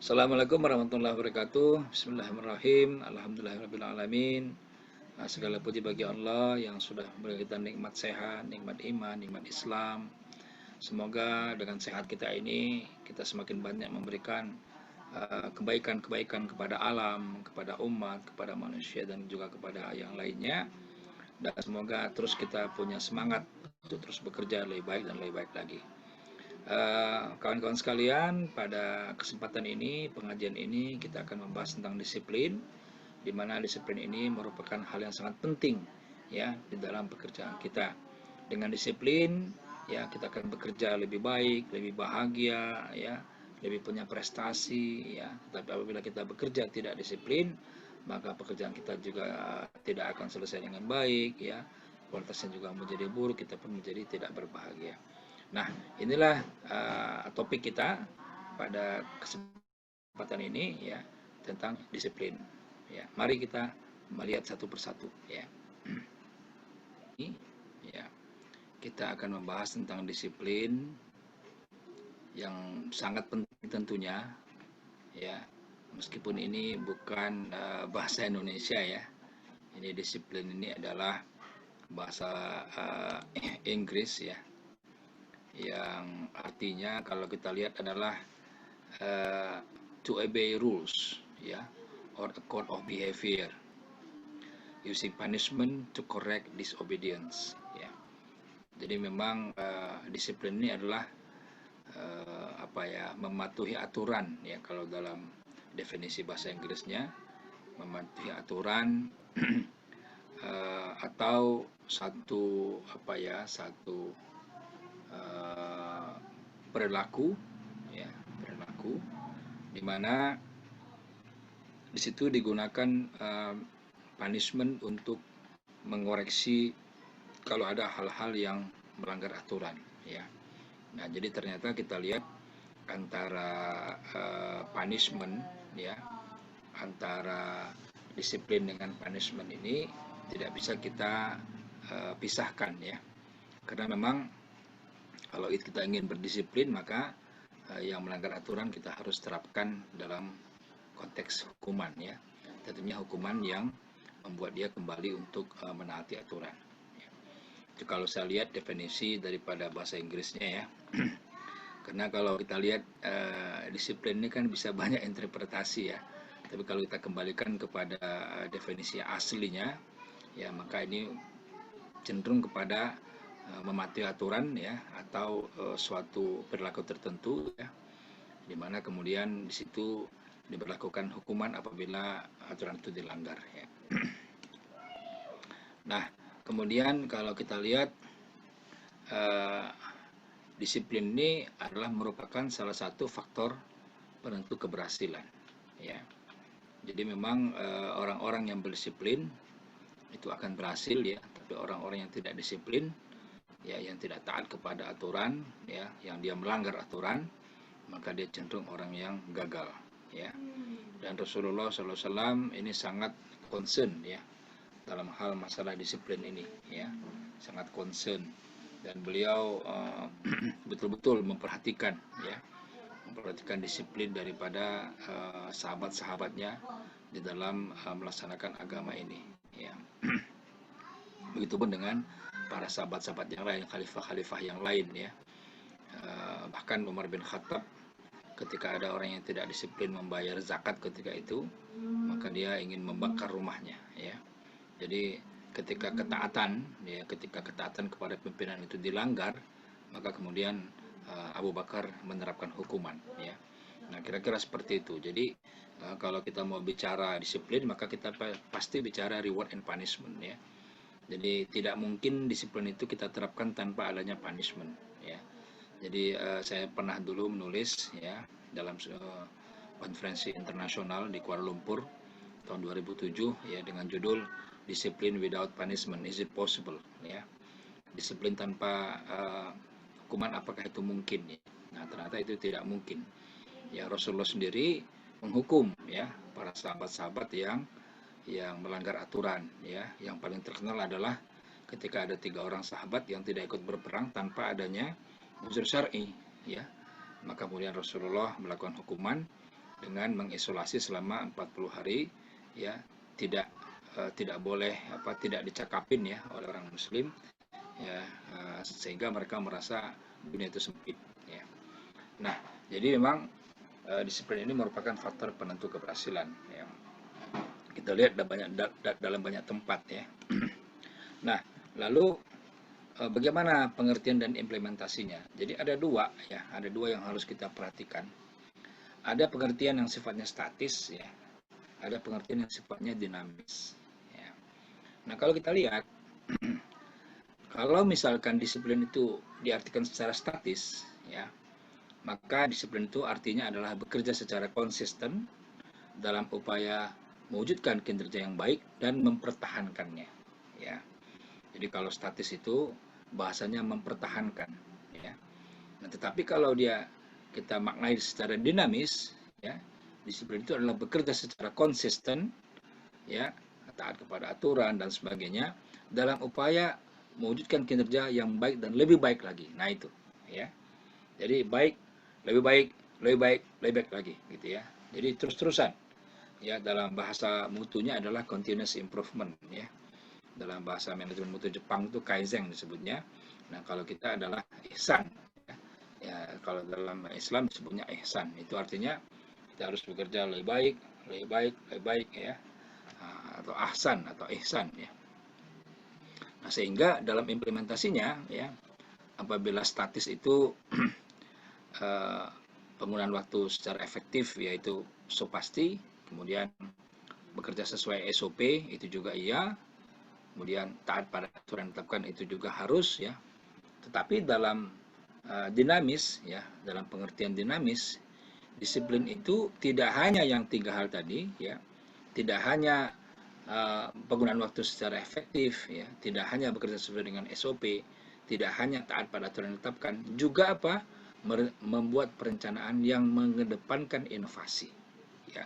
Assalamualaikum warahmatullahi wabarakatuh. Bismillahirrahmanirrahim. Alhamdulillahirrahmanirrahim. Segala puji bagi Allah yang sudah memberi kita nikmat sehat, nikmat iman, nikmat Islam. Semoga dengan sehat kita ini kita semakin banyak memberikan kebaikan-kebaikan kepada alam, kepada umat, kepada manusia dan juga kepada yang lainnya. Dan semoga terus kita punya semangat untuk terus bekerja lebih baik dan lebih baik lagi. Kawan-kawan sekalian, pada kesempatan ini, pengajian ini kita akan membahas tentang disiplin, di mana disiplin ini merupakan hal yang sangat penting ya di dalam pekerjaan kita. Dengan disiplin, ya kita akan bekerja lebih baik, lebih bahagia, ya, lebih punya prestasi, ya. Tapi apabila kita bekerja tidak disiplin, maka pekerjaan kita juga tidak akan selesai dengan baik, ya. Kualitasnya juga menjadi buruk, kita pun menjadi tidak berbahagia. Nah, inilah topik kita pada kesempatan ini ya tentang disiplin. Ya, mari kita melihat satu persatu ya. Ini ya, kita akan membahas tentang disiplin yang sangat penting tentunya ya. Meskipun ini bukan bahasa Indonesia ya. Ini disiplin ini adalah bahasa Inggris ya, yang artinya kalau kita lihat adalah to obey rules ya, or a code of behavior using punishment to correct disobedience ya. Jadi memang disiplin ini adalah mematuhi aturan ya, kalau dalam definisi bahasa Inggrisnya mematuhi aturan atau satu perilaku ya, perilaku di mana di situ digunakan punishment untuk mengoreksi kalau ada hal-hal yang melanggar aturan ya. Nah, jadi ternyata kita lihat antara punishment ya, antara disiplin dengan punishment ini tidak bisa kita pisahkan ya. Karena memang kalau kita ingin berdisiplin, maka yang melanggar aturan kita harus terapkan dalam konteks hukuman ya. Tentunya hukuman yang membuat dia kembali untuk menaati aturan. Itu kalau saya lihat definisi daripada bahasa Inggrisnya ya. Karena kalau kita lihat disiplin ini kan bisa banyak interpretasi ya. Tapi kalau kita kembalikan kepada definisi aslinya, ya maka ini cenderung kepada mematuhi aturan ya, atau suatu perilaku tertentu ya, di mana kemudian di situ diberlakukan hukuman apabila aturan itu dilanggar ya. Nah, kemudian kalau kita lihat disiplin ini adalah merupakan salah satu faktor penentu keberhasilan ya. Jadi memang orang-orang yang berdisiplin itu akan berhasil ya, tapi orang-orang yang tidak disiplin ya, yang tidak taat kepada aturan ya, yang dia melanggar aturan, maka dia cenderung orang yang gagal ya. Dan Rasulullah SAW ini sangat concern ya dalam hal masalah disiplin ini ya, sangat concern, dan beliau betul-betul memperhatikan ya, memperhatikan disiplin daripada sahabat-sahabatnya di dalam melaksanakan agama ini ya. Begitupun dengan para sahabat-sahabat yang lain, khalifah-khalifah yang lain ya. Bahkan Umar bin Khattab, ketika ada orang yang tidak disiplin membayar zakat ketika itu, maka dia ingin membakar rumahnya ya. Jadi ketika ketaatan kepada pimpinan itu dilanggar, maka kemudian Abu Bakar menerapkan hukuman ya. Nah, kira-kira seperti itu. Jadi kalau kita mau bicara disiplin, maka kita pasti bicara reward and punishment ya. Jadi tidak mungkin disiplin itu kita terapkan tanpa adanya punishment ya. Jadi saya pernah dulu menulis ya dalam konferensi internasional di Kuala Lumpur tahun 2007 ya, dengan judul Discipline Without Punishment, Is It Possible ya. Disiplin tanpa hukuman, apakah itu mungkin ya? Nah, ternyata itu tidak mungkin. Ya, Rasulullah sendiri menghukum ya para sahabat-sahabat yang melanggar aturan ya. Yang paling terkenal adalah ketika ada 3 orang sahabat yang tidak ikut berperang tanpa adanya uzur syar'i ya. Maka kemudian Rasulullah melakukan hukuman dengan mengisolasi selama 40 hari, ya, tidak boleh tidak dicakapin ya oleh orang muslim, ya, sehingga mereka merasa dunia itu sempit, ya. Nah, jadi memang disiplin ini merupakan faktor penentu keberhasilan, ya. Kita lihat dalam banyak tempat, ya. Nah, lalu bagaimana pengertian dan implementasinya? Jadi ada dua yang harus kita perhatikan. Ada pengertian yang sifatnya statis, ya. Ada pengertian yang sifatnya dinamis, ya. Nah, kalau kita lihat, kalau misalkan disiplin itu diartikan secara statis, ya, maka disiplin itu artinya adalah bekerja secara konsisten dalam upaya mewujudkan kinerja yang baik dan mempertahankannya, ya. Jadi kalau statis itu bahasanya mempertahankan, ya. Nah, tetapi kalau kita maknai secara dinamis, ya, disiplin itu adalah bekerja secara konsisten, ya, taat kepada aturan dan sebagainya dalam upaya mewujudkan kinerja yang baik dan lebih baik lagi. Nah, itu, ya. Jadi baik, lebih baik, lebih baik, lebih baik lagi, gitu ya. Jadi terus-terusan, ya. Dalam bahasa mutunya adalah continuous improvement, ya. Dalam bahasa manajemen mutu Jepang itu kaizen disebutnya. Nah, kalau kita adalah ihsan, ya. Kalau dalam Islam disebutnya ihsan. Itu artinya kita harus bekerja lebih baik, lebih baik, lebih baik, ya. Atau ahsan atau ihsan, ya. Nah, sehingga dalam implementasinya, ya, apabila statis itu penggunaan waktu secara efektif, yaitu so pasti, kemudian bekerja sesuai SOP itu juga iya, kemudian taat pada aturan ditetapkan itu juga harus, ya. Tetapi dalam dinamis, ya, dalam pengertian dinamis, disiplin itu tidak hanya yang tiga hal tadi, ya, tidak hanya penggunaan waktu secara efektif, ya, tidak hanya bekerja sesuai dengan SOP, tidak hanya taat pada aturan yang ditetapkan, juga membuat perencanaan yang mengedepankan inovasi, ya.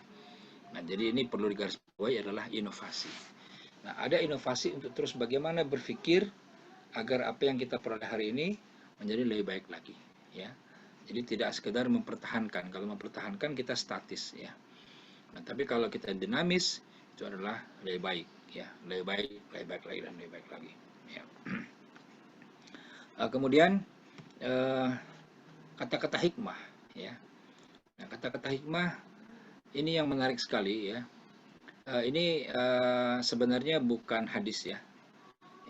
Nah, jadi ini perlu digarisbawahi adalah inovasi. Nah, ada inovasi untuk terus bagaimana berpikir agar apa yang kita peroleh hari ini menjadi lebih baik lagi, ya. Jadi tidak sekedar mempertahankan. Kalau mempertahankan kita statis, ya. Nah, tapi kalau kita dinamis itu adalah lebih baik, ya, lebih baik lagi dan lebih baik lagi, ya. Kemudian kata-kata hikmah, ya. Nah, kata-kata hikmah ini yang menarik sekali, ya. Ini sebenarnya bukan hadis, ya.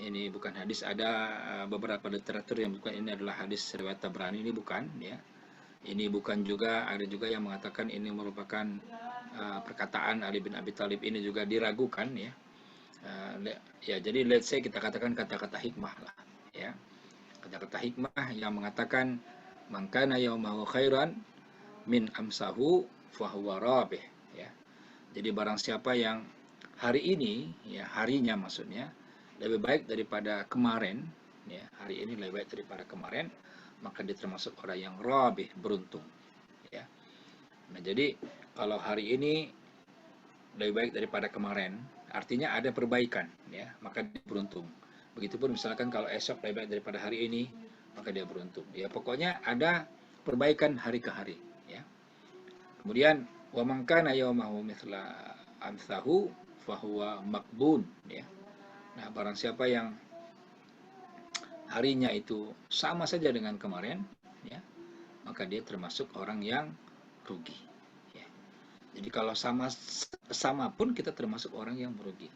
Ini bukan hadis. Ada beberapa literatur yang bukan ini adalah hadis riwayat Tabrani, ini bukan, ya. Ini bukan juga, ada juga yang mengatakan ini merupakan perkataan Ali bin Abi Thalib, ini juga diragukan, ya. Ya, jadi let's say kita katakan kata-kata hikmah lah, ya. Kata-kata hikmah yang mengatakan man kana yaumahu khairan min amsahu fahuwa rabih, ya. Jadi barang siapa yang hari ini, ya, harinya maksudnya lebih baik daripada kemarin, ya, hari ini lebih baik daripada kemarin, maka dia termasuk orang yang rabih, beruntung, ya. Nah, jadi kalau hari ini lebih baik daripada kemarin, artinya ada perbaikan, ya, maka dia beruntung. Begitupun misalkan kalau esok lebih baik daripada hari ini, maka dia beruntung. Ya, pokoknya ada perbaikan hari ke hari, ya. Kemudian wa man kana yaumahu mithla amsahu fahuwa maqbun, ya. Nah, barang siapa yang harinya itu sama saja dengan kemarin, ya, maka dia termasuk orang yang rugi, ya. Jadi kalau sama pun kita termasuk orang yang merugi.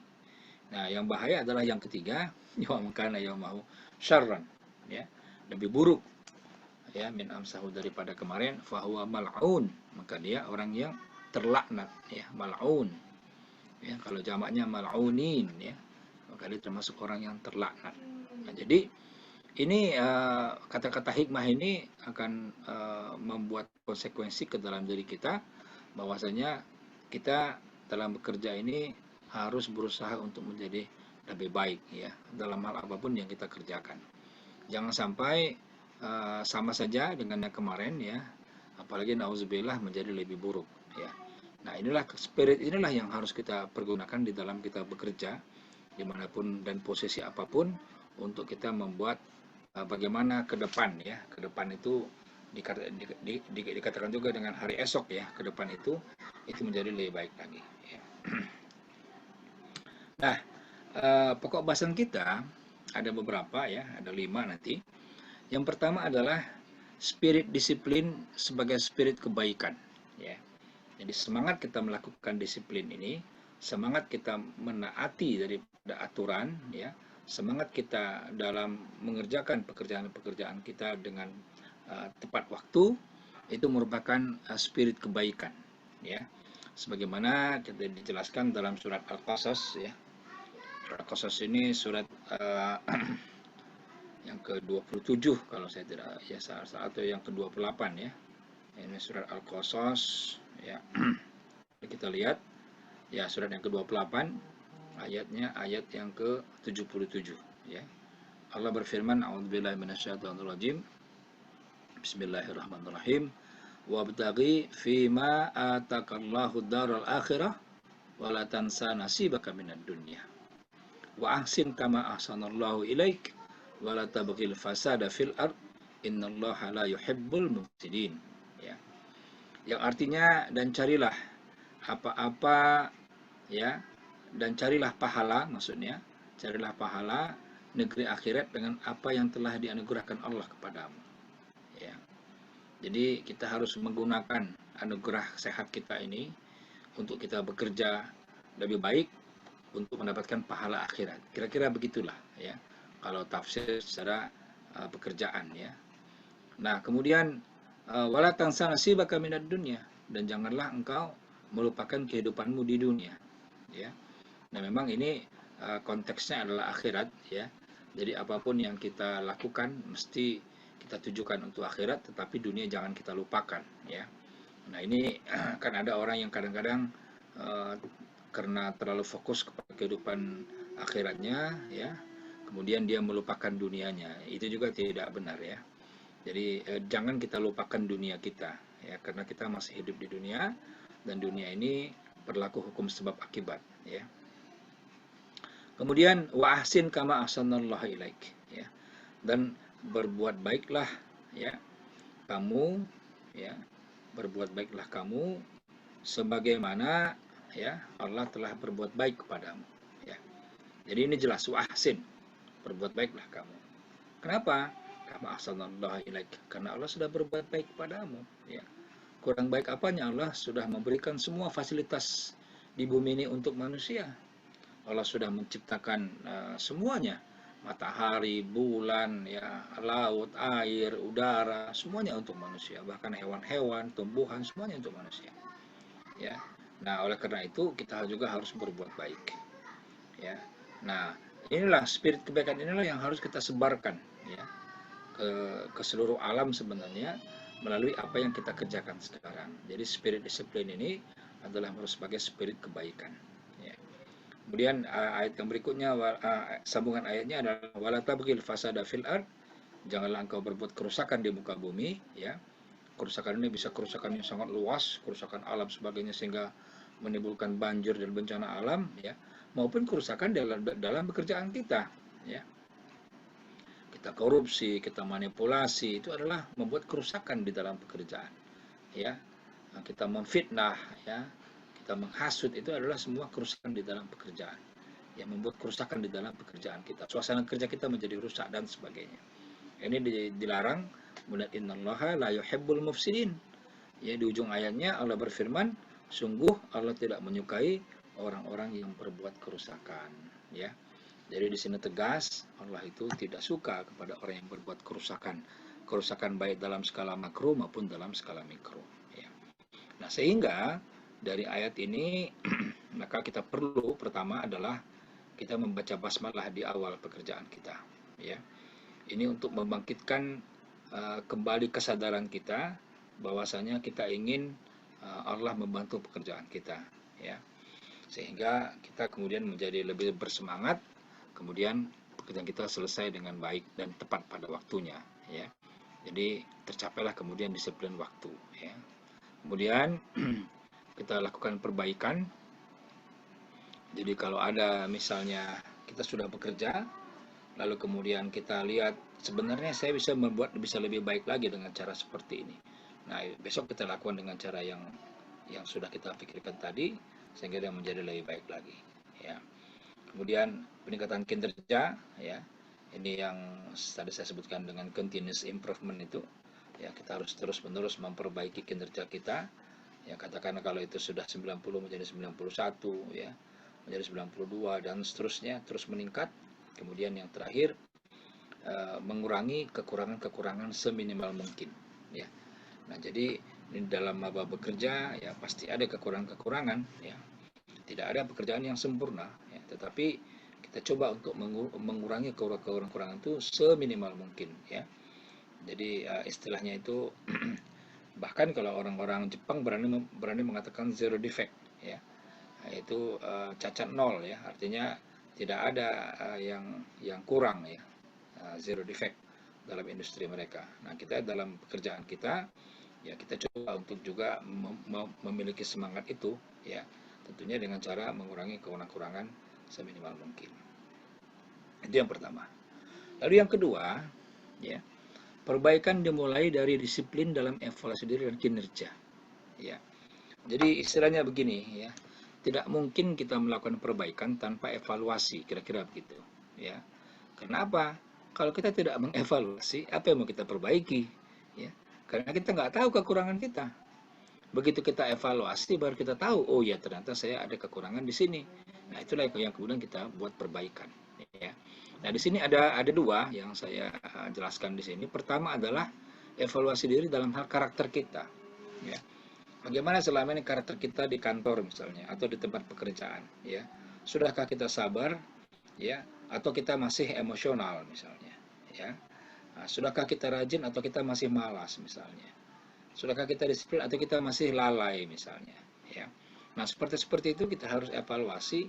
Nah, yang bahaya adalah yang ketiga, wa kana yaumahu syarran, ya, lebih buruk, ya, min amsahu daripada kemarin, fahuwa mal'un, maka dia orang yang terlaknat, ya, mal'un, ya. Kalau jamaknya mal'unin, ya, maka dia termasuk orang yang terlaknat. Nah, jadi ini kata-kata hikmah ini akan membuat konsekuensi ke dalam diri kita, bahwasanya kita dalam bekerja ini harus berusaha untuk menjadi lebih baik, ya, dalam hal apapun yang kita kerjakan. Jangan sampai sama saja dengan yang kemarin, ya, apalagi nauzubillah menjadi lebih buruk, ya. Nah, spirit inilah yang harus kita pergunakan di dalam kita bekerja dimanapun dan posisi apapun, untuk kita membuat bagaimana ke depan, ya, ke depan itu dikatakan juga dengan hari esok ya, ke depan itu menjadi lebih baik lagi ya. Nah, pokok bahasan kita ada beberapa ya, ada 5 nanti. Yang pertama adalah spirit disiplin sebagai spirit kebaikan ya. Jadi semangat kita melakukan disiplin ini, semangat kita menaati daripada aturan ya, semangat kita dalam mengerjakan pekerjaan-pekerjaan kita dengan tepat waktu, itu merupakan spirit kebaikan ya. Sebagaimana kita dijelaskan dalam surat Al-Qasas ya. Surat Al-Qasas ini surat yang ke-27 kalau saya tidak ya salah, atau yang ke-28 ya. Ini surat Al-Qasas ya. Kita lihat ya, surat yang ke-28 ayatnya ayat yang ke-77 ya. Allah berfirman, a'udzubillahi minasyaitonir rajim. Bismillahirrahmanirrahim. Wabtaghi fima atakallahu daral akhirah wa la tansa nasibaka minad dunya. Wa ahsin kama ahsanallahu ilaik wa la tabghil fasada fil ard innallaha la yuhibbul mufsidin ya. Yang artinya, dan carilah apa-apa ya, dan carilah pahala, maksudnya carilah pahala negeri akhirat dengan apa yang telah dianugerahkan Allah kepadamu ya. Jadi kita harus menggunakan anugerah sehat kita ini untuk kita bekerja lebih baik untuk mendapatkan pahala akhirat. Kira-kira begitulah ya, kalau tafsir secara pekerjaan ya. Nah, kemudian wala tansa nasibaka minad dunya, dan janganlah engkau melupakan kehidupanmu di dunia ya. Nah, memang ini konteksnya adalah akhirat ya. Jadi apapun yang kita lakukan mesti kita tujukan untuk akhirat, tetapi dunia jangan kita lupakan ya. Nah, ini kan ada orang yang kadang-kadang karena terlalu fokus kepada kehidupan akhiratnya ya, kemudian dia melupakan dunianya. Itu juga tidak benar ya. Jadi jangan kita lupakan dunia kita ya, karena kita masih hidup di dunia, dan dunia ini berlaku hukum sebab akibat ya. Kemudian wa ahsin kama ahsanallahu ilaik ya, dan berbuat baiklah ya kamu ya, berbuat baiklah kamu sebagaimana ya Allah telah berbuat baik kepadamu ya. Jadi ini jelas, wa ahsin, berbuat baiklah kamu. Kenapa? Kama ahsanallahu ilaik, karena Allah sudah berbuat baik kepadamu ya. Kurang baik apanya? Allah sudah memberikan semua fasilitas di bumi ini untuk manusia. Allah sudah menciptakan semuanya, matahari, bulan, ya, laut, air, udara, semuanya untuk manusia. Bahkan hewan-hewan, tumbuhan, semuanya untuk manusia. Ya. Nah, oleh karena itu kita juga harus berbuat baik. Ya. Nah, inilah spirit kebaikan, inilah yang harus kita sebarkan ya ke seluruh alam sebenarnya melalui apa yang kita kerjakan sekarang. Jadi spirit disiplin ini adalah sebagai spirit kebaikan. Ya. Kemudian ayat yang berikutnya, sambungan ayatnya adalah wala tabghil fasada fil ard, janganlah engkau berbuat kerusakan di muka bumi ya. Kerusakan ini bisa kerusakan yang sangat luas, kerusakan alam sebagainya, sehingga menimbulkan banjir dan bencana alam ya, maupun kerusakan dalam pekerjaan kita ya. Kita korupsi, kita manipulasi, itu adalah membuat kerusakan di dalam pekerjaan ya. Kita memfitnah ya, kita menghasut, itu adalah semua kerusakan di dalam pekerjaan yang membuat kerusakan di dalam pekerjaan kita, suasana kerja kita menjadi rusak dan sebagainya. Ini dilarang. Kemudian innallaha la yuhibbul mufsidin ya, di ujung ayatnya Allah berfirman, sungguh Allah tidak menyukai orang-orang yang berbuat kerusakan ya. Jadi di sini tegas, Allah itu tidak suka kepada orang yang berbuat kerusakan baik dalam skala makro maupun dalam skala mikro ya. Nah, sehingga dari ayat ini maka kita perlu, pertama adalah kita membaca basmalah di awal pekerjaan kita ya. Ini untuk membangkitkan kembali kesadaran kita bahwasanya kita ingin Allah membantu pekerjaan kita ya, sehingga kita kemudian menjadi lebih bersemangat, kemudian pekerjaan kita selesai dengan baik dan tepat pada waktunya ya. Jadi tercapailah kemudian disiplin waktu ya. Kemudian kita lakukan perbaikan. Jadi kalau ada misalnya kita sudah bekerja lalu kemudian kita lihat sebenarnya saya bisa lebih baik lagi dengan cara seperti ini. Nah, besok kita lakukan dengan cara yang sudah kita pikirkan tadi, sehingga dia menjadi lebih baik lagi. Ya. Kemudian peningkatan kinerja, ya, ini yang tadi saya sebutkan dengan continuous improvement itu, ya, kita harus terus-menerus memperbaiki kinerja kita. Ya, katakanlah kalau itu sudah 90 menjadi 91, ya, menjadi 92 dan seterusnya, terus meningkat. Kemudian yang terakhir, mengurangi kekurangan-kekurangan seminimal mungkin, ya. Nah, jadi di dalam maba bekerja, ya, pasti ada kekurangan-kekurangan, ya. Tidak ada pekerjaan yang sempurna, ya, tetapi kita coba untuk mengurangi kekurangan-kekurangan itu seminimal mungkin, ya. Jadi istilahnya itu bahkan kalau orang-orang Jepang berani mengatakan zero defect, ya, itu cacat nol, ya, artinya tidak ada yang kurang, ya, zero defect dalam industri mereka. Nah, kita dalam pekerjaan kita, ya, kita coba untuk juga memiliki semangat itu, ya, tentunya dengan cara mengurangi kekurangan seminimal mungkin. Itu yang pertama. Lalu yang kedua, ya, perbaikan dimulai dari disiplin dalam evaluasi diri dan kinerja, ya. Jadi istilahnya begini, ya, tidak mungkin kita melakukan perbaikan tanpa evaluasi, kira-kira begitu, ya. Kenapa? Kalau kita tidak mengevaluasi, apa yang mau kita perbaiki, ya? Karena kita nggak tahu kekurangan kita. Begitu kita evaluasi, baru kita tahu, oh ya, ternyata saya ada kekurangan di sini. Nah, itulah yang kemudian kita buat perbaikan, ya. Nah, di sini ada dua yang saya jelaskan di sini. Pertama adalah evaluasi diri dalam hal karakter kita, ya. Bagaimana selama ini karakter kita di kantor misalnya, atau di tempat pekerjaan, ya. Sudahkah kita sabar, ya, atau kita masih emosional misalnya, ya. Nah, sudahkah kita rajin atau kita masih malas misalnya. Sudahkah kita disiplin atau kita masih lalai misalnya, ya. Nah, seperti itu kita harus evaluasi,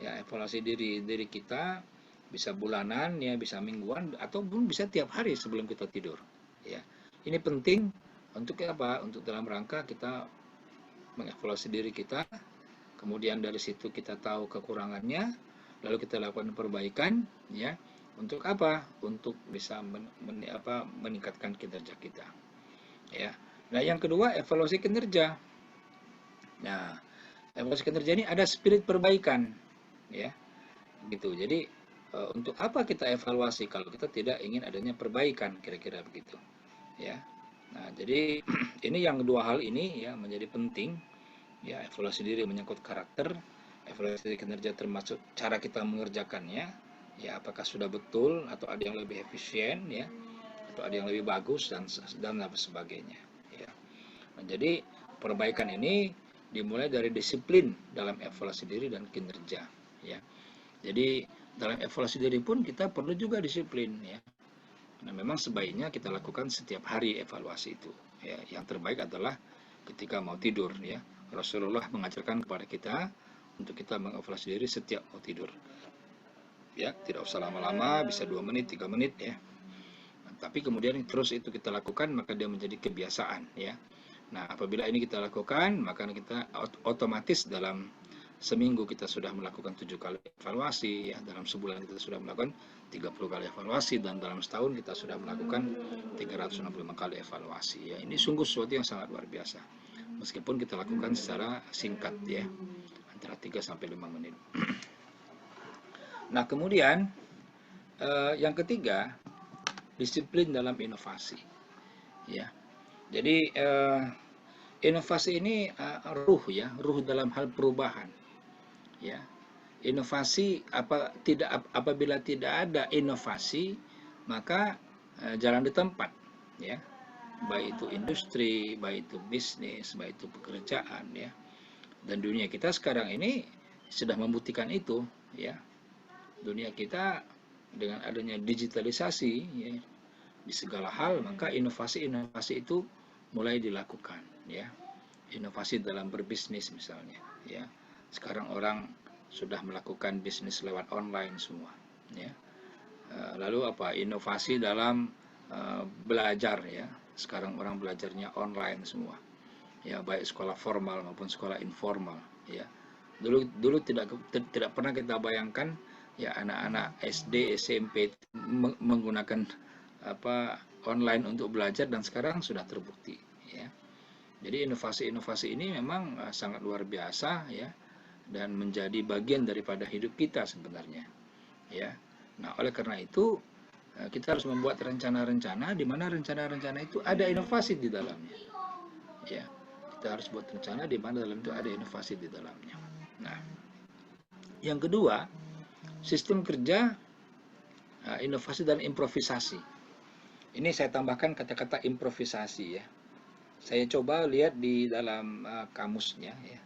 ya, evaluasi diri kita, bisa bulanan, ya, bisa mingguan, ataupun bisa tiap hari sebelum kita tidur, ya. Ini penting untuk apa? Untuk dalam rangka kita mengevaluasi diri kita, kemudian dari situ kita tahu kekurangannya, lalu kita lakukan perbaikan, ya. Untuk apa? Untuk bisa meningkatkan kinerja kita, ya. Nah, yang kedua, evaluasi kinerja. Nah, evaluasi kinerja ini ada spirit perbaikan, ya, gitu. Jadi untuk apa kita evaluasi kalau kita tidak ingin adanya perbaikan, kira-kira begitu, ya. Nah, jadi ini yang dua hal ini, ya, menjadi penting, ya. Evaluasi diri menyangkut karakter, evaluasi kinerja termasuk cara kita mengerjakannya, ya, apakah sudah betul atau ada yang lebih efisien, ya, atau ada yang lebih bagus dan sebagainya, ya. Nah, jadi perbaikan ini dimulai dari disiplin dalam evaluasi diri dan kinerja, ya. Jadi dalam evaluasi diri pun kita perlu juga disiplin, ya. Nah, memang sebaiknya kita lakukan setiap hari evaluasi itu, ya. Yang terbaik adalah ketika mau tidur, ya. Rasulullah mengajarkan kepada kita untuk kita mengevaluasi diri setiap mau tidur, ya. Tidak usah lama-lama, bisa 2 menit, 3 menit, ya. Tapi kemudian terus itu kita lakukan, maka dia menjadi kebiasaan, ya. Nah, apabila ini kita lakukan, maka kita otomatis dalam seminggu kita sudah melakukan 7 kali evaluasi, ya. Dalam sebulan kita sudah melakukan 30 kali evaluasi, dan dalam setahun kita sudah melakukan 365 kali evaluasi, ya. Ini sungguh sesuatu yang sangat luar biasa. Meskipun kita lakukan secara singkat, ya, antara 3 sampai 5 menit. Nah, kemudian yang ketiga, disiplin dalam inovasi, ya. Jadi inovasi ini ruh dalam hal perubahan, ya. Inovasi apabila tidak ada inovasi, maka jalan di tempat, ya. Baik itu industri, baik itu bisnis, baik itu pekerjaan, ya. Dan dunia kita sekarang ini sudah membuktikan itu, ya. Dunia kita dengan adanya digitalisasi, ya, di segala hal, maka inovasi-inovasi itu mulai dilakukan, ya. Inovasi dalam berbisnis misalnya, ya. Sekarang orang sudah melakukan bisnis lewat online semua, ya. Lalu inovasi dalam belajar, ya. Sekarang orang belajarnya online semua, ya, baik sekolah formal maupun sekolah informal, ya. Dulu tidak pernah kita bayangkan ya anak-anak SD, SMP menggunakan online untuk belajar, dan sekarang sudah terbukti ya. Jadi inovasi-inovasi ini memang sangat luar biasa ya, dan menjadi bagian daripada hidup kita sebenarnya ya. Nah, oleh karena itu kita harus membuat rencana-rencana di mana rencana-rencana itu ada inovasi di dalamnya ya. Kita harus buat rencana di mana dalam itu ada inovasi di dalamnya. Nah, yang kedua, sistem kerja inovasi dan improvisasi. Ini saya tambahkan kata-kata improvisasi ya. Saya coba lihat di dalam kamusnya ya.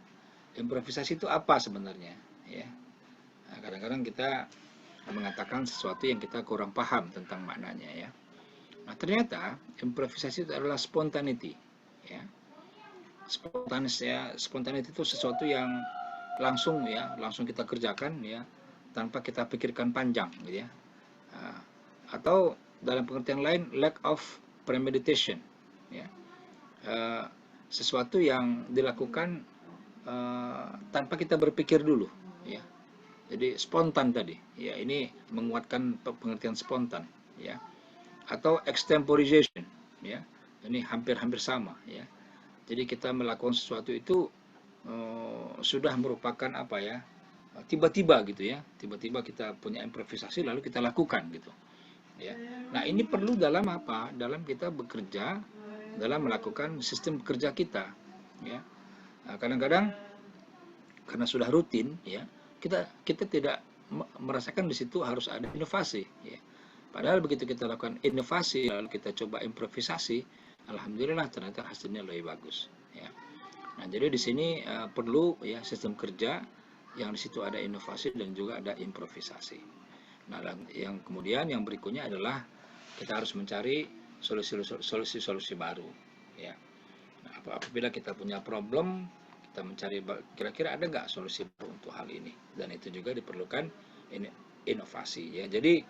Improvisasi itu apa sebenarnya ya. Kadang-kadang kita mengatakan sesuatu yang kita kurang paham tentang maknanya ya. Nah, ternyata improvisasi itu adalah spontaneity ya. Spontaneity itu sesuatu yang langsung ya, langsung kita kerjakan ya, tanpa kita pikirkan panjang gitu ya. Atau dalam pengertian lain, lack of premeditation ya. Sesuatu yang dilakukan tanpa kita berpikir dulu ya. Jadi spontan tadi ya, ini menguatkan pengertian spontan ya. Atau extemporization ya, ini hampir-hampir sama ya. Jadi kita melakukan sesuatu itu sudah merupakan apa ya, tiba-tiba gitu ya, tiba-tiba kita punya improvisasi lalu kita lakukan gitu ya. Nah, ini perlu dalam apa, dalam kita bekerja, dalam melakukan sistem kerja kita ya. Nah, kadang-kadang karena sudah rutin ya, kita tidak merasakan di situ harus ada inovasi ya. Padahal begitu kita lakukan inovasi lalu kita coba improvisasi, alhamdulillah ternyata hasilnya lebih bagus ya. Nah, jadi di sini perlu ya sistem kerja yang di situ ada inovasi dan juga ada improvisasi. Nah, yang kemudian yang berikutnya adalah kita harus mencari solusi-solusi baru ya. Nah, apabila kita punya problem, kita mencari kira-kira ada nggak solusi baru untuk hal ini, dan itu juga diperlukan inovasi ya. Jadi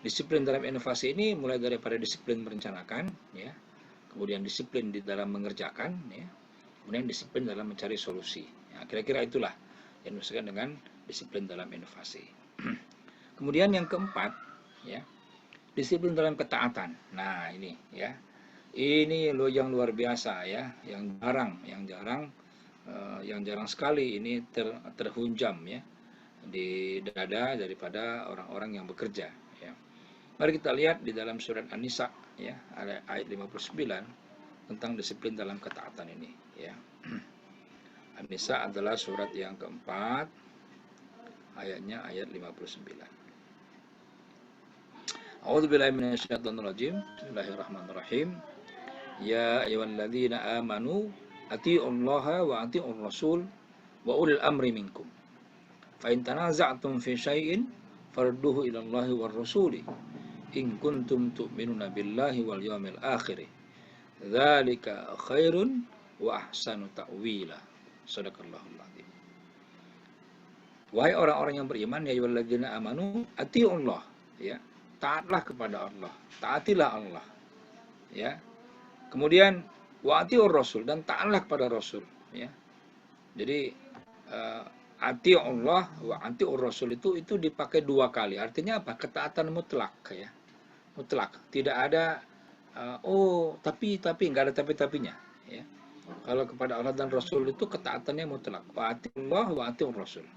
disiplin dalam inovasi ini mulai daripada disiplin merencanakan ya, kemudian disiplin di dalam mengerjakan ya, kemudian disiplin dalam mencari solusi. Ya, kira-kira itulah yang dimaksudkan dengan disiplin dalam inovasi. Kemudian yang keempat ya, disiplin dalam ketaatan. Nah, ini ya. Ini yang luar biasa ya, yang jarang sekali ini terhunjam ya di dada daripada orang-orang yang bekerja ya. Mari kita lihat di dalam surat An-Nisa ya, ada ayat 59 tentang disiplin dalam ketaatan ini ya. An-Nisa adalah surat yang keempat, ayatnya ayat 59. A'udzubillahi minasyaitonir rajim. Bismillahirrahmanirrahim. Ya ayyuhalladzina amanu atiiullaha wa atiiur rasul wa ulil amri minkum. Fa in tanaza'tum fi syai'in farudduhu ila Allahi war rasuli in kuntum tu'minuna billahi wal yawmil akhir. Dzalika khairun wa ahsanu ta'wila. Shadaqallahul adzim. Wahai orang-orang yang beriman, ya ayyuhalladzina amanu atiiullah ya. Taatlah kepada Allah, taatilah Allah ya. Kemudian wa atiur rasul, dan taatlah kepada rasul ya. Jadi ati Allah wa atiur rasul itu dipakai dua kali. Artinya apa? Ketaatan mutlak ya. Mutlak. Tidak ada tapi enggak ada tapi-tapinya ya. Kalau kepada Allah dan Rasul itu ketaatannya mutlak. Wa ati Allah wa atiur rasul.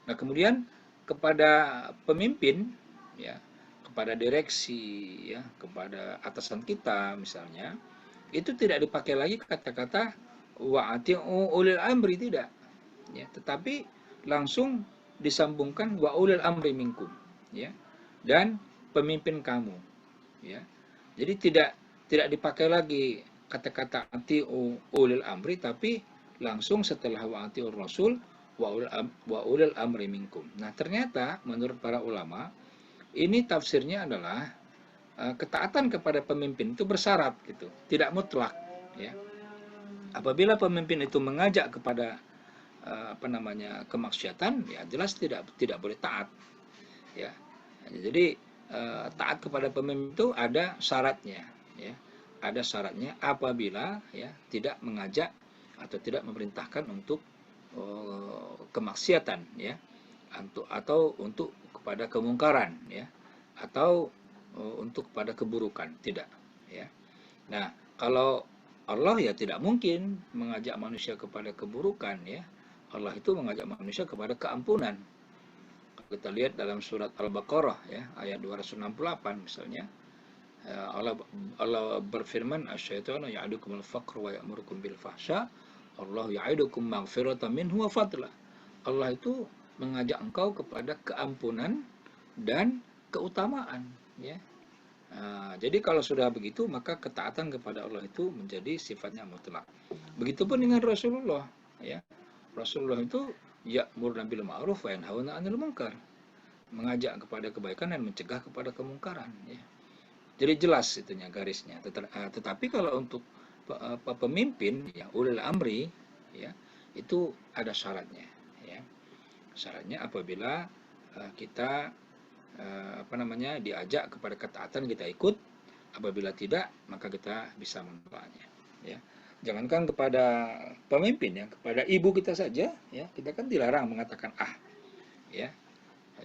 Nah, kemudian kepada pemimpin ya, kepada direksi ya, kepada atasan kita misalnya, itu tidak dipakai lagi kata-kata wa ati'u ulil amri, tidak ya, tetapi langsung disambungkan wa ulil amri minkum ya, dan pemimpin kamu ya. Jadi tidak dipakai lagi kata-kata ati'u ulil amri, tapi langsung setelah wa ati'ur rasul wa ulil amri minkum. Nah, ternyata menurut para ulama ini tafsirnya adalah ketaatan kepada pemimpin itu bersyarat gitu, tidak mutlak ya. Apabila pemimpin itu mengajak kepada kemaksiatan, ya jelas tidak boleh taat ya. Jadi taat kepada pemimpin itu ada syaratnya ya. Ada syaratnya apabila ya tidak mengajak atau tidak memerintahkan untuk kemaksiatan ya. atau untuk kepada kemungkaran, ya, atau untuk kepada keburukan, tidak, ya. Nah, kalau Allah ya tidak mungkin mengajak manusia kepada keburukan, ya. Allah itu mengajak manusia kepada keampunan. Kalau kita lihat dalam surat Al-Baqarah, ya, ayat 268 misalnya, Allah Allah berfirman, asyaitanu ya'dukumul faqr wa ya'murukum bil fahsya, Allah ya'idukum maghfiratan minhu wa fadla. Allah itu mengajak engkau kepada keampunan dan keutamaan, ya. Jadi kalau sudah begitu, maka ketaatan kepada Allah itu menjadi sifatnya mutlak. Begitupun dengan Rasulullah, ya. Rasulullah itu ya'muruna bil ma'ruf wa yanhauna 'anil munkar, mengajak kepada kebaikan dan mencegah kepada kemungkaran, ya. Jadi jelas itunya garisnya. Tetapi kalau untuk pemimpin, ya, ulil amri, ya, itu ada syaratnya, ya. Syaratnya apabila kita diajak kepada ketaatan, kita ikut. Apabila tidak, maka kita bisa menolaknya, ya. Jangankan kepada pemimpin, ya, kepada ibu kita saja, ya, kita kan dilarang mengatakan ya.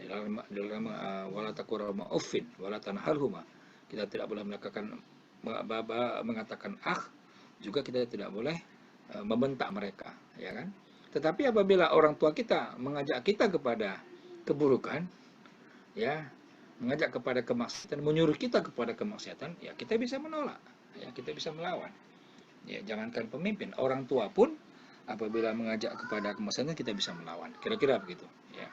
Dalam wala taqurrama uffin wala tanharhuma, kita tidak boleh mengatakan juga kita tidak boleh membentak mereka, ya kan. Tetapi apabila orang tua kita mengajak kita kepada keburukan, ya, mengajak kepada kemaksiatan, menyuruh kita kepada kemaksiatan, ya kita bisa menolak, ya, kita bisa melawan. Ya, jangankan pemimpin, orang tua pun apabila mengajak kepada kemaksiatan kita bisa melawan. Kira-kira begitu, ya.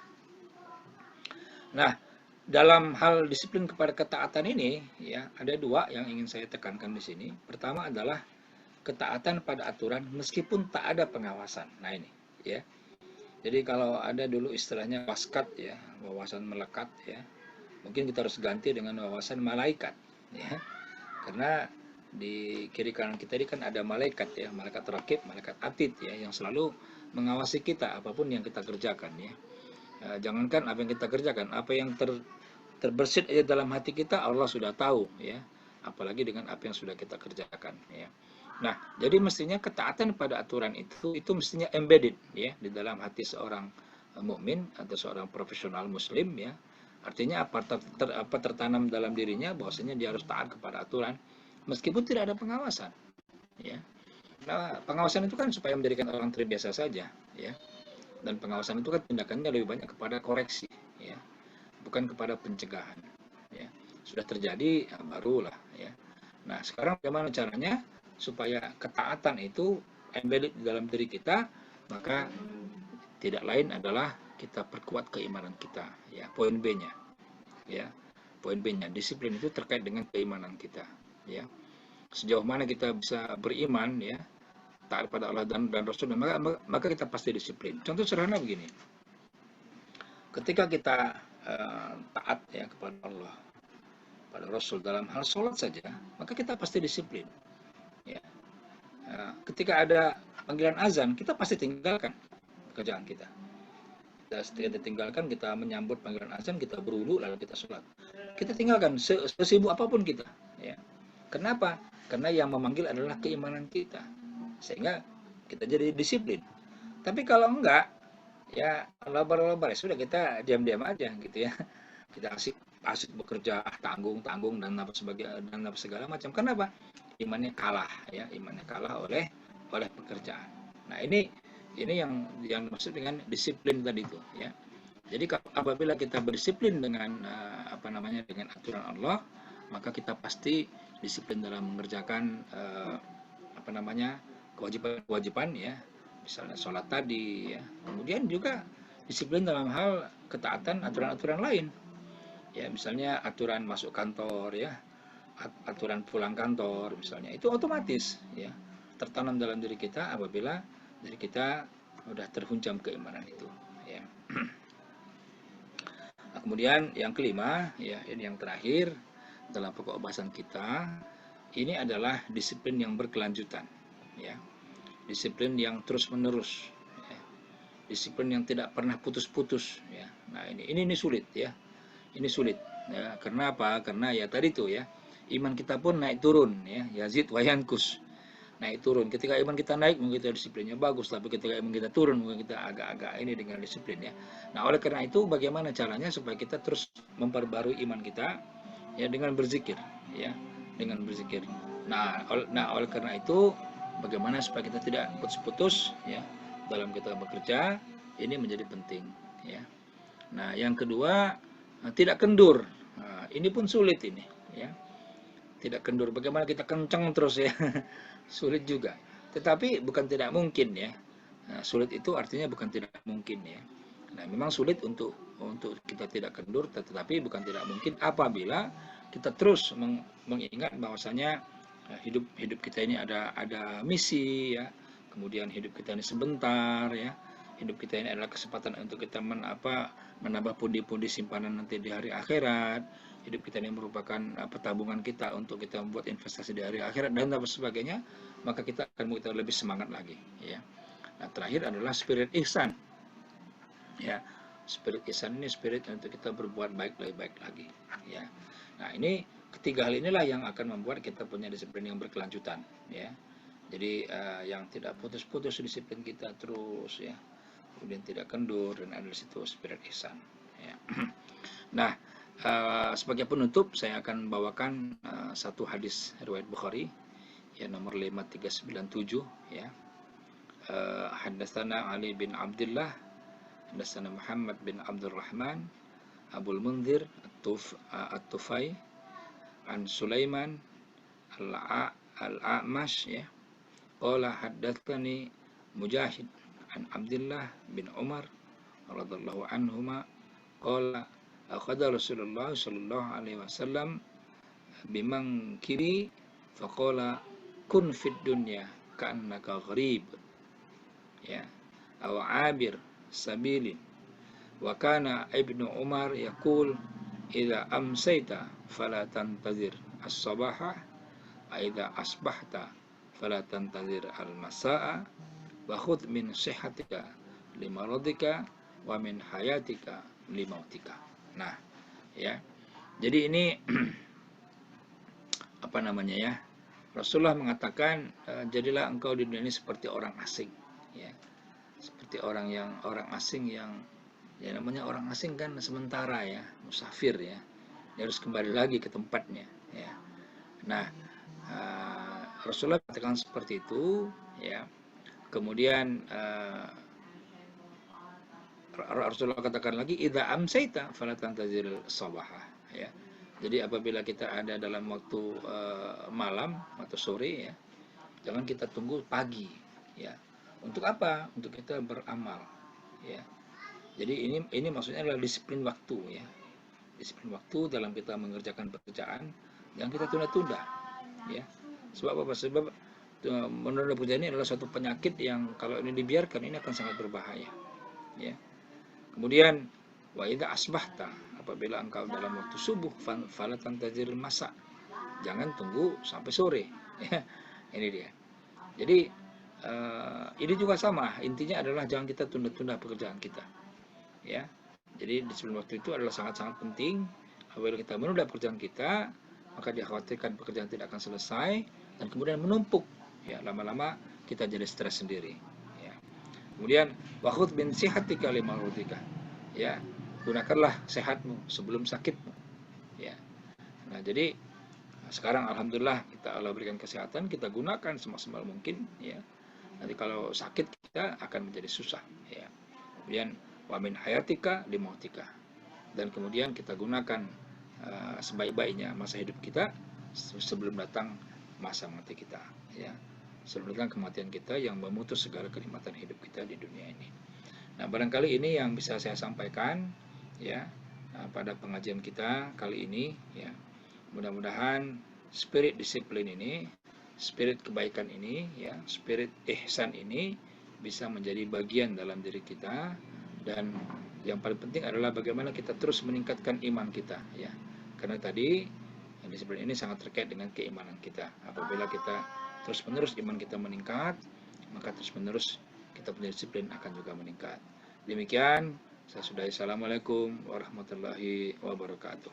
Nah, dalam hal disiplin kepada ketaatan ini, ya, ada dua yang ingin saya tekankan di sini. Pertama adalah ketaatan pada aturan meskipun tak ada pengawasan. Nah ini, ya. Jadi kalau ada dulu istilahnya waskat, ya, wawasan melekat, ya, mungkin kita harus ganti dengan wawasan malaikat, ya. Karena di kiri kanan kita ini kan ada malaikat, ya, malaikat rakib, malaikat atid, ya, yang selalu mengawasi kita apapun yang kita kerjakan, ya. Jangankan apa yang kita kerjakan, apa yang terbersit aja dalam hati kita Allah sudah tahu, ya. Apalagi dengan apa yang sudah kita kerjakan, ya. Nah, jadi mestinya ketaatan pada aturan itu mestinya embedded, ya, di dalam hati seorang mukmin atau seorang profesional muslim, ya. Artinya apa tertanam dalam dirinya bahwasanya dia harus taat kepada aturan meskipun tidak ada pengawasan, ya. Nah, pengawasan itu kan supaya menjadikan orang terbiasa saja, ya. Dan pengawasan itu kan tindakannya lebih banyak kepada koreksi, ya, bukan kepada pencegahan, ya. Sudah terjadi, ya, barulah, ya. Nah, sekarang bagaimana caranya supaya ketaatan itu embedded di dalam diri kita? Maka tidak lain adalah kita perkuat keimanan kita, ya. Poin B-nya, ya. Poin B-nya, disiplin itu terkait dengan keimanan kita, ya. Sejauh mana kita bisa beriman, ya, taat pada Allah dan Rasul, maka kita pasti disiplin. Contoh sederhana begini. Ketika kita taat, ya, kepada Allah, pada Rasul dalam hal sholat saja, maka kita pasti disiplin, ya. Ketika ada panggilan azan, kita pasti tinggalkan pekerjaan kita. Kita tinggalkan, kita menyambut panggilan azan, kita berwudu lalu kita sholat. Kita tinggalkan sesibuk apapun kita, ya. Kenapa? Karena yang memanggil adalah keimanan kita, sehingga kita jadi disiplin. Tapi kalau enggak, ya lebar-lebar, sudah kita diam-diam aja, gitu, ya. Kita asik bekerja, tanggung dan apa segala macam. Kenapa? Imannya kalah, ya, imannya kalah oleh pekerjaan. Nah, ini yang dimaksud dengan disiplin tadi itu, ya. Jadi apabila kita berdisiplin dengan dengan aturan Allah, maka kita pasti disiplin dalam mengerjakan kewajiban-kewajiban, ya. Misalnya sholat tadi, ya. Kemudian juga disiplin dalam hal ketaatan aturan-aturan lain. Ya, misalnya aturan masuk kantor, ya, aturan pulang kantor misalnya, itu otomatis, ya, tertanam dalam diri kita apabila diri kita sudah terhunjam keimanan itu, ya. Nah, kemudian yang kelima, ya, ini yang terakhir dalam pokok bahasan kita, ini adalah disiplin yang berkelanjutan, ya. Disiplin yang terus-menerus, ya. Disiplin yang tidak pernah putus-putus, ya. Nah, ini sulit, ya. Ini sulit, ya. Karena apa? Karena ya tadi tuh, ya, iman kita pun naik turun, ya, yazid wa yankus. naik turun. Ketika iman kita naik, mungkin kita disiplinnya bagus, tapi ketika iman kita turun, mungkin kita agak-agak ini dengan disiplin ya. Nah, oleh karena itu bagaimana caranya supaya kita terus memperbarui iman kita ya dengan berzikir ya, dengan berzikir. Oleh karena itu bagaimana supaya kita tidak putus-putus ya dalam kita bekerja, ini menjadi penting ya. Nah, yang kedua, tidak kendur. Nah, ini pun sulit ini ya. Tidak kendur. Bagaimana kita kencang terus ya? Sulit juga. Tetapi bukan tidak mungkin ya. Nah, sulit itu artinya bukan tidak mungkin ya. Nah, memang sulit untuk kita tidak kendur, tetapi bukan tidak mungkin apabila kita terus mengingat bahwasanya hidup kita ini ada misi ya. Kemudian hidup kita ini sebentar ya. Hidup kita ini adalah kesempatan untuk kita menambah pundi-pundi simpanan nanti di hari akhirat. Hidup kita ini merupakan tabungan kita untuk kita membuat investasi di hari akhirat dan sebagainya, maka kita akan lebih semangat lagi ya. Nah, terakhir adalah spirit ihsan ya. Spirit ihsan ini spirit untuk kita berbuat baik lebih baik lagi ya. Nah, ini ketiga hal inilah yang akan membuat kita punya disiplin yang berkelanjutan ya. Jadi yang tidak putus-putus disiplin kita terus ya, kemudian tidak kendur, dan ada di situ spirit ihsan ya. Nah, sebagai penutup saya akan bawakan satu hadis riwayat Bukhari ya, nomor 5397 ya. Haddatsana Ali bin Abdullah, haddatsana Muhammad bin Abdurrahman, Abul Munzir At-Tufai, an Sulaiman Al-A'mash ya. Qala haddatsani Mujahid an Abdullah bin Umar radhiyallahu anhuma qala akhadha Rasulullah sallallahu alaihi wasallam bimangkiri faqala kun fid dunya ka'annaka gharib ya aw 'abir sabilin wa kana ibnu Umar yaqul idza amsayta fala tantazir as-sabaha wa idza asbahta fala tantazir al-masaa wa khudh min sihhatika limaradika wa min hayatika limautika. Nah, ya. Jadi ini apa namanya ya? Rasulullah mengatakan jadilah engkau di dunia ini seperti orang asing, ya. Seperti orang asing yang ya, namanya orang asing kan sementara ya, musafir ya. Dia harus kembali lagi ke tempatnya, ya. Nah, Rasulullah katakan seperti itu, ya. Kemudian Rasulullah katakan lagi, idza amsayta fala tantazil sabaha ya. Jadi apabila kita ada dalam waktu malam atau sore ya, jangan kita tunggu pagi ya. Untuk apa? Untuk kita beramal ya. Jadi ini maksudnya adalah disiplin waktu ya. Disiplin waktu dalam kita mengerjakan pekerjaan, jangan kita tunda-tunda ya. Sebab apa? Sebab menunda pekerjaan ini adalah suatu penyakit yang kalau ini dibiarkan ini akan sangat berbahaya ya. Kemudian wa idza asbahta, apabila engkau dalam waktu subuh fala tantaziril masa, jangan tunggu sampai sore ya. Ini dia. Jadi ini juga sama, intinya adalah jangan kita tunda-tunda pekerjaan kita ya. Jadi disiplin waktu itu adalah sangat-sangat penting. Apabila kita menunda pekerjaan kita, maka dikhawatirkan pekerjaan tidak akan selesai dan kemudian menumpuk ya, lama-lama kita jadi stres sendiri. Kemudian wakhudh bin sihatika limarudika ya, gunakanlah sehatmu sebelum sakitmu ya. Nah, jadi sekarang alhamdulillah Allah berikan kesehatan, kita gunakan semaksimal mungkin ya. Nanti kalau sakit kita akan menjadi susah ya. Kemudian wa min hayatika limautika, dan kemudian kita gunakan sebaik-baiknya masa hidup kita sebelum datang masa mati kita ya. Sebelum datang kematian kita yang memutus segala kenikmatan hidup kita di dunia ini. Nah, barangkali ini yang bisa saya sampaikan ya pada pengajian kita kali ini ya. Mudah-mudahan spirit disiplin ini, spirit kebaikan ini ya, spirit ihsan ini bisa menjadi bagian dalam diri kita, dan yang paling penting adalah bagaimana kita terus meningkatkan iman kita ya. Karena tadi disiplin ini sangat terkait dengan keimanan kita. Apabila kita terus-menerus iman kita meningkat, maka terus-menerus kita punya disiplin akan juga meningkat. Demikian, saya sudahi. Assalamualaikum warahmatullahi wabarakatuh.